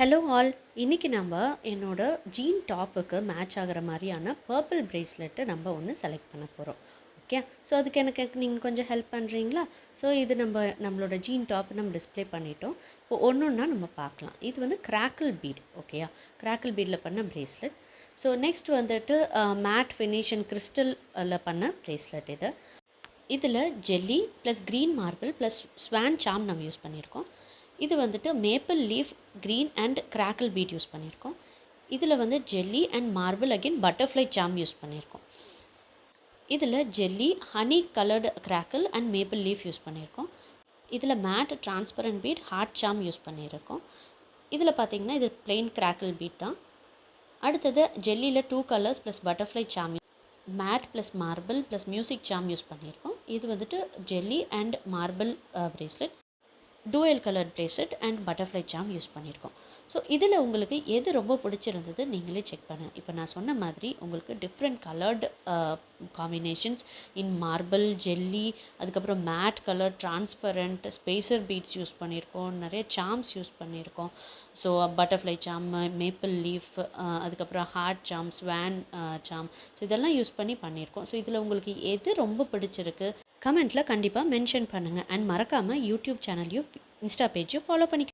Hello all. இன்றைக்கி நம்ம என்னோட ஜீன் டாப்புக்கு மேட்ச் ஆகிற மாதிரியான பர்பிள் பிரேஸ்லெட்டு நம்ம ஒன்று செலக்ட் பண்ண போகிறோம். ஓகே, ஸோ அதுக்கு எனக்கு நீங்கள் கொஞ்சம் ஹெல்ப் பண்ணுறீங்களா? ஸோ இது நம்மளோட ஜீன் டாப் நம்ம டிஸ்பிளே பண்ணிட்டோம். இப்போ ஒன்று ஒன்றா நம்ம பார்க்கலாம். இது வந்து கிராக்கிள் பீட். ஓகேயா, கிராக்கிள் பீடில் பண்ண பிரேஸ்லெட். ஸோ நெக்ஸ்ட் வந்துட்டு மேட் ஃபினிஷ் அண்ட் கிறிஸ்டலில் பண்ண பிரேஸ்லெட். இதில் jelly plus green marble plus swan charm நம்ம யூஸ் பண்ணியிருக்கோம். இது வந்துட்டு maple leaf green and crackle bead use பண்ணியிருக்கோம். இதில் வந்து jelly and marble again butterfly charm use பண்ணியிருக்கோம். இதில் jelly honey coloured crackle and maple leaf use பண்ணியிருக்கோம். இதில் matte transparent bead heart charm use பண்ணியிருக்கோம். இதில் பார்த்திங்கன்னா இது பிளெயின் கிராக்கிள் பீட் தான். அடுத்தது ஜெல்லியில் 2 colours plus butterfly charm, matte plus marble plus music charm use பண்ணியிருக்கோம். இது வந்துட்டு jelly and marble bracelet, dual colour bracelet and butterfly charm use பண்ணியிருக்கோம். ஸோ இதில் உங்களுக்கு எது ரொம்ப பிடிச்சிருந்தது நீங்களே செக் பண்ணுங்கள். இப்போ நான் சொன்ன மாதிரி உங்களுக்கு different coloured combinations in marble, jelly, அதுக்கப்புறம் matte colour, transparent, spacer beads use பண்ணியிருக்கோம், நிறைய சாம்ஸ் யூஸ் பண்ணியிருக்கோம். So butterfly charm, maple leaf, அதுக்கப்புறம் heart charm, swan charm, so இதெல்லாம் யூஸ் பண்ணியிருக்கோம். ஸோ இதில் உங்களுக்கு எது ரொம்ப பிடிச்சிருக்கு கமெண்ட்டில் கண்டிப்பாக மென்ஷன் பண்ணுங்கள். அண்ட் மறக்காமல் யூடியூப் சேனல்லையும் இன்ஸ்டா பேஜையும் ஃபாலோ பண்ணிக்க.